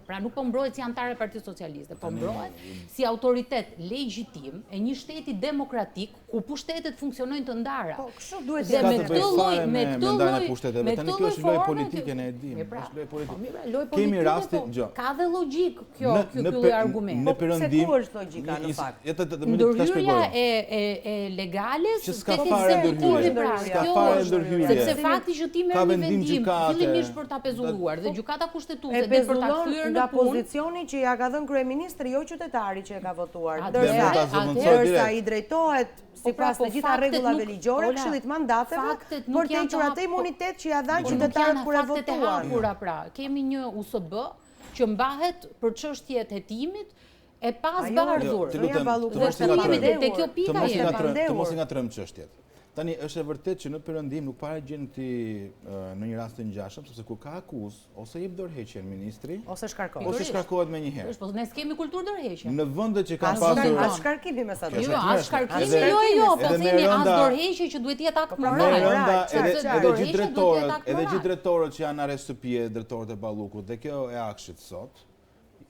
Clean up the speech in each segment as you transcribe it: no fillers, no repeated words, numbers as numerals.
Pra nuk po mbrohet si anëtare e Partisë Socialiste, po mbrohet si autoritet legjitim e një shteti demokratik ku pushtetet funksionojnë të ndara. Po, kështu duhet Dhe me këtë lloj me ndajnë pushteteve. Tani kjo është lojë politike, ne e dimë. Është lojë politike. Kemi raste, ka dhe logjik kjo ky argument. Po pse ku është logjika në fakt? Ndërhyrja e legales s'ka fare ndërhyrje. Sepse fakti që ti merr një vendim fillimisht për ta pezulluar dhe gjykata kushtetuese dhe për ta kthyer në punë pozicioni që ja ka dhënë kryeministri, jo qytetari që e ka votuar. Ndërsa i drejtohet sipas të gjitha rregullave ligjore Këshillit Mandateve për të hequr atë imunitet që ja dhanë qytetarët kur e votuan. Pra, kemi një USB që mbahet për çështjet hetimit e pasbardhur. Dhe kjo pika të mos i ngatrojmë çështjet. Tani është e vërtet që në Perëndim nuk pare gjën ti në një rast të ngjashëm, sepse kur ka akuzë ose jep dorëheqjen ministri, ose shkarkohet më një herë. Po ne s'kemi kulturë dorëheqje. Në vendet që kanë pasur as shkarkimi me sa duhet. Jo, as shkarkimi jo, po themi as dorëheqje që duhet jetë akt moral. Edhe gjithë drejtorët që janë arrest shtëpie, drejtorët e Ballukut, dhe kjo e akshit sot,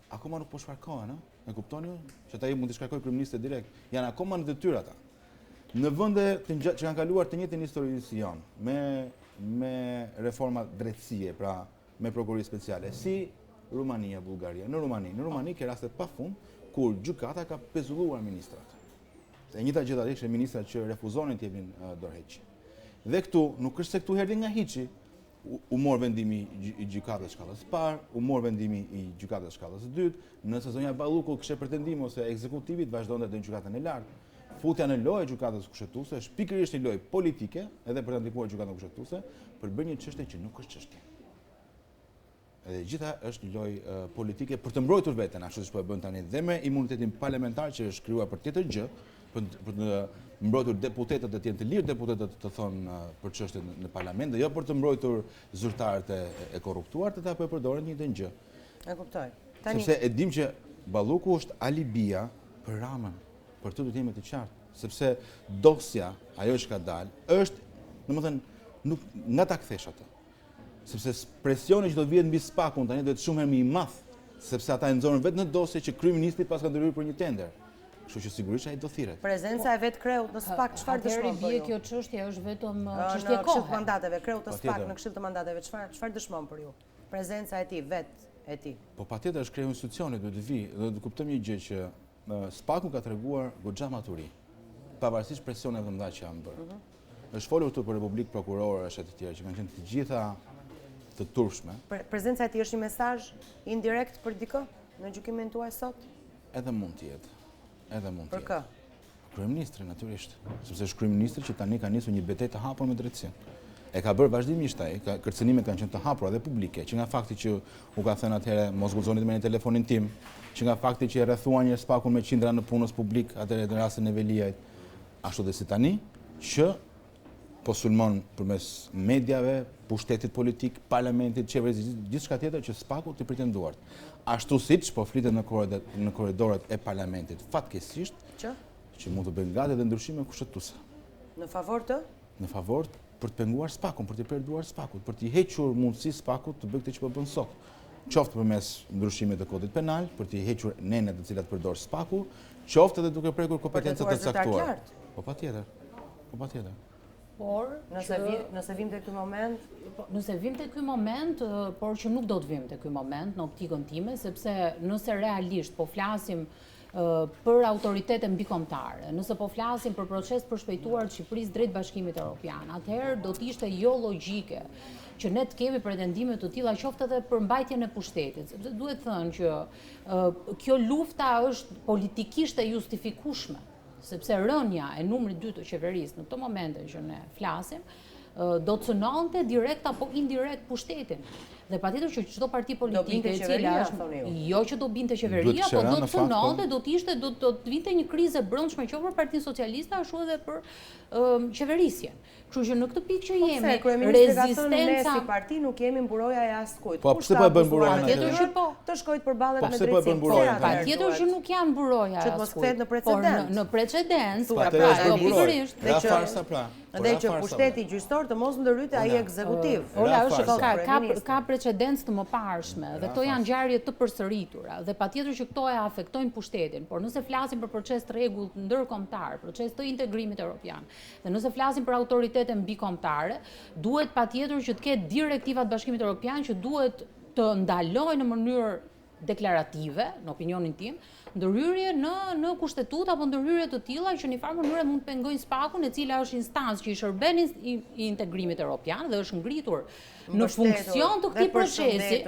akoma nuk po shkarkohen, ë? E kuptoni që ata mund të shkarkojë kryeministrin direkt. Janë akoma në detyrë ata. Në vende që kanë kaluar të njëjtën histori si janë, me reforma drejtësie, pra me prokurori speciale, si Rumania, Bullgaria. Në Rumani ke raste pafund kur gjykata ka pezulluar ministrat. E njëjta gjë ishte ministrat që refuzonin të jepnin dorëheqje. Dhe këtu nuk është se këtu erdhi nga hiçi. U mor vendimi i gjykatës shkallës parë, u mor vendimi i gjykatës shkallës dytë, nëse zonja Balluku kishte pretendim ose ekzekutivi vazhdonte në gjykatën e lartë. Futja në lojë e gjykatës kushtetuese është pikërisht një lojë politike, edhe për të ndikuar gjykatën kushtetuese, për të bërë një çështje që nuk është çështje. Edhe gjitha është një lojë politike për të mbrojtur veten, ashtu siç po e bën tani dhe me imunitetin parlamentar që është krijuar për tjetër gjë, për të mbrojtur deputetët të jenë të lirë deputetët të thonë për çështjet në parlament, dhe jo për të mbrojtur zyrtarët e korruptuar, të ta përdoren një gjë. E kuptoj. Sepse e dim që Balluku është alibia për Ramën. Për të duhet jemi të qartë, sepse dosja, ajo që ka dalë, është, domethënë, nuk nga ta kthesh atë. Sepse presioni që do vihet mbi SPAK-un tani do të shumë herë më i madh, sepse ata e nxorën vetë në dosje që kryeministri pas ka ndërhyrë për një tender. Kështu që sigurisht ai do thirret. Prezenca e vet Kreut në SPAK çfarë dëshmon? Bie kjo çështje është vetëm çështje kohe. Këshillit të mandateve, Kreut të SPAK në Këshill të mandateve, çfarë dëshmon për ju? Prezenca e tij vet e tij. Po patjetër është kriju institucioni, duhet të vi, dhe të kuptojmë një gjë që SPAK-u ka treguar goxha maturi, pavarësisht presioneve të mëdha që janë bërë. Është folur këtu për Republikë, prokurorë, e të tjerë që kanë qenë të gjitha të turpshme. Prezenca e tij është një mesazh indirekt për dikë në gjykimin tuaj sot? Edhe mund të jetë. Për kë? Kryeministri natyrisht, sepse është kryeministri që tani ka nisur një betejë të hapur me drejtësinë. E ka bërë vazhdimisht ai, kërcënimet kanë qenë të hapura dhe publike, që nga fakti që u ka thënë atëherë mos guxoni të merrni telefonin tim, që nga fakti që e rrethuan një SPAK-un me qindra në punës publik, atëherë në rastin e Veliajt, ashtu dhe si tani, që po sulmon përmes mediave, pushtetit politik, parlamentit, qeverisë, gjithçka tjetër që SPAK-u të pretenduar. Ashtu siç po flitet në korridoret e parlamentit, fatkeqësisht, që mund të bëjnë gati dhe ndryshime kushtetuese. Në favor të? Në favor për të penguar SPAK-un, për të perduar SPAK-ut, për të hequr mundësi SPAK-ut të bëjë këtë që po bën sot. Qoftë përmes ndryshimit të kodit penal, për të hequr nenet të cilat përdor SPAK-u, qoftë edhe duke prekur kompetencat të caktuara. Po patjetër. Por nëse vim te ky moment, por që nuk do të vim te ky moment në optikën time, sepse nëse realisht po flasim për autoritetet mbikombëtare, nëse po flasim për proces për shpejtuar të Shqipërisë drejt Bashkimit Evropian, atëherë do të ishte jo logjike që ne të kemi pretendime të tilla qoftë edhe për mbajtjen e pushtetit, sepse duhet thënë që kjo lufta është politikisht e justifikueshme, sepse rënja e numrit 2 të qeverisë në këto momente që ne flasim do të cënonte direkt apo indirekt pushtetin. Dhe patjetër që çdo parti politike e cila është jo që do binte qeveria, po do të cënonte, do të vinte një krizë brendshme qoftë për Partinë Socialiste ashtu edhe për qeverisjen. Kështu që në këtë pikë që jemi, rezistenca si parti nuk jemi mburoja e askujt. Po pse po e bën mburoja? Patjetër që po. Të shkojt përballet me drejtësinë. Patjetër që nuk janë mburoja e askujt. Që të mos kthehet në precedent. Në precedencë, pra jo pikërisht. Dhe farsa pra. Dhe që pushteti gjyqësor të mos ndërhyjë ai ekzekutiv. Ora është ka precedencë të mëparshme dhe këto janë ngjarje të përsëritura dhe patjetër që këto e afektojnë pushtetin, por nëse flasim për proces të rregullt ndërkombëtar, proces të integrimit evropian, dhe nëse flasim për autoritete mbikombëtare, duhet patjetër që të ketë direktivat Bashkimit Evropian që duhet të ndalojnë në mënyrë deklarative, në opinionin tim, ndërhyrje në kushtetutë apo ndërhyrje të tilla që në farë mënyrë mund të pengojnë SPAK-un, e cila është instancë që i shërben i integrimit evropian dhe është ngritur në funksion të këtij procesi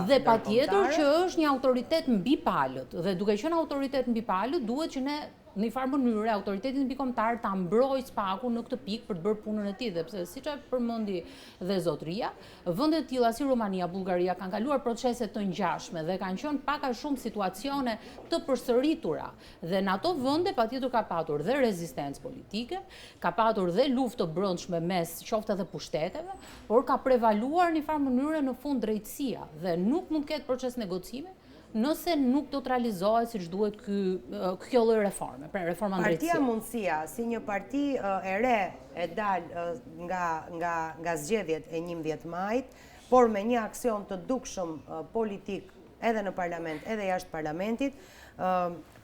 dhe patjetër që është një autoritet mbi palët dhe duke qenë autoritet mbi palët duhet që ne në një farë mënyrë autoritetin mbikombëtar ta mbrojë SPAK-un në këtë pikë për të bërë punën e tij, dhe pse siç e përmendi dhe zotëria, vende të tilla si Rumania, Bullgaria kanë kaluar procese të ngjashme dhe kanë qenë pak a shumë situacione të përsëritura dhe në ato vende patjetër ka patur dhe rezistencë politike, ka patur dhe luftë të brendshme mes qoftë edhe pushtetetve, por ka prevaluar në një farë mënyrë në fund drejtësia dhe nuk mund të ketë proces negocimi nëse nuk do të realizohet siç duhet kjo lloj reforme, pra reforma drejtësie. Partia Mundësia, si një parti e re e dal nga zgjedhjet e 11 majit, por me një aksion të dukshëm politik edhe në parlament, edhe jashtë parlamentit,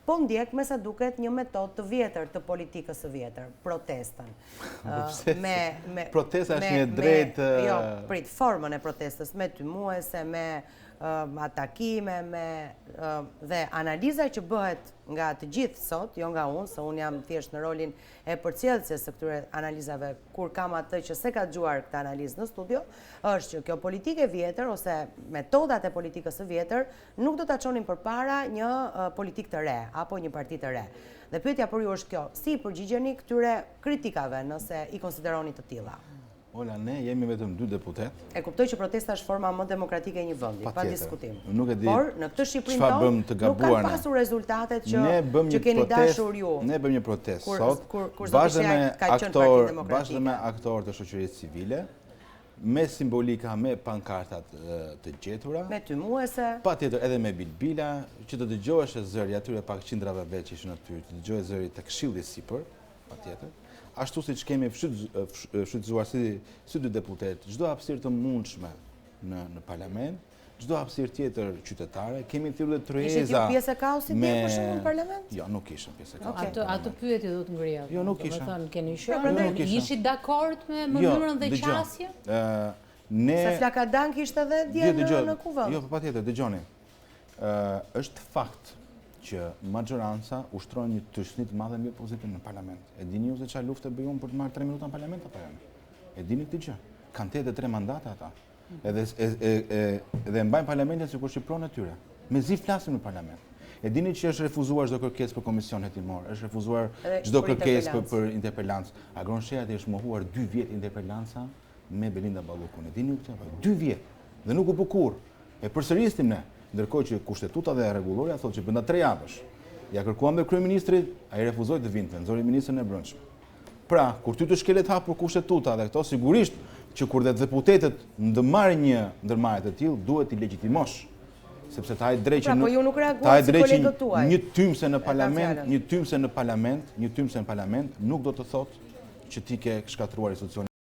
po ndjek me sa duket një metodë të vjetër të politikës së vjetër, protestën. Protesta është një drejtë... Jo, prit, formën e protestës, me tymuese, me atakime, dhe analiza që bëhet nga të gjithë sot, jo nga unë, se unë jam thjesht në rolin e përcjellëses së këtyre analizave, kur kam atë që se ka dëgjuar këtë analizë në studio, është që kjo politikë e vjetër ose metodat e politikës së vjetër nuk do ta çonin përpara një politikë të re apo një parti të re. Dhe pyetja për ju është kjo, si përgjigjeni këtyre kritikave nëse i konsideroni të tilla? Ola, ne jemi vetëm 2 deputet. E kuptoj që protesta është forma më demokratike e një vendi, pa diskutim. Nuk e di. Por në këtë Shqipërinë tonë nuk kanë pasur rezultatet që keni dashur ju. Ne bëjmë një protestë sot, bashkë me aktorë të shoqërisë civile, me simbolika, me pankartat të gjetura. Me tymuese. Patjetër edhe me bilbila, që të dëgjohesh zëri atyre pak qindrave veç që ishin aty, të dëgjohesh zëri të këshilli sipër, patjetër. Ashtu si që kemi fshqytëzuar si 2 deputet, çdo hapësirë të mundshme në parlament, çdo hapësirë tjetër qytetare, kemi thirrur dhe tryeza... Ishit ju pjesë e kaosit për shumë në parlament? Jo, nuk ishëm pjesë e kaosit. Atë pyetje do të ngrihet. Jo, nuk ishëm. Keni qenë, ishit dakord me mënyrën dhe qasjen? Se Flakadan kishte edhe dje në kuvend. Jo, patjetër, dëgjoni. Është fakt që maggjoranca ushtron një tërshni të madhe mbi opozitën në parlament. E dini ju se çfarë lufte bëj unë për të marrë 3 minuta në parlament apo jo? E dini këtë gjë? Kanë 83 mandate ata. Edhe mbajnë parlamentin sikur shqipronë e tyre. Mezi flasim në parlament. E dini që është refuzuar çdo kërkesë për komision hetimor, është refuzuar çdo kërkesë për interpelancë. Agron Shehati është mohuar 2 vjet interpelanca me Belinda Ballukun. E dini ju këtë? 2 vjet. Dhe nuk u bë kurrë. E përsëristim ne. Ndërkohë që kushtetuta dhe rregulloria thotë që brenda 3 javësh ja kërkuam dhe kryeministrit, ai refuzoi të vinte, nxori ministrin e brendshëm. Pra, kur ty të shkelet hapur kushtetuta dhe këto, sigurisht që kur dhe deputetët ndërmarrin një ndërmarrje të tillë, duhet i legjitimosh. Sepse ta hajt drejtë po ju nuk reaguat si kolegët tuaj. Një tymse në parlament, nuk do të thotë që ti ke shkatruar institucionin.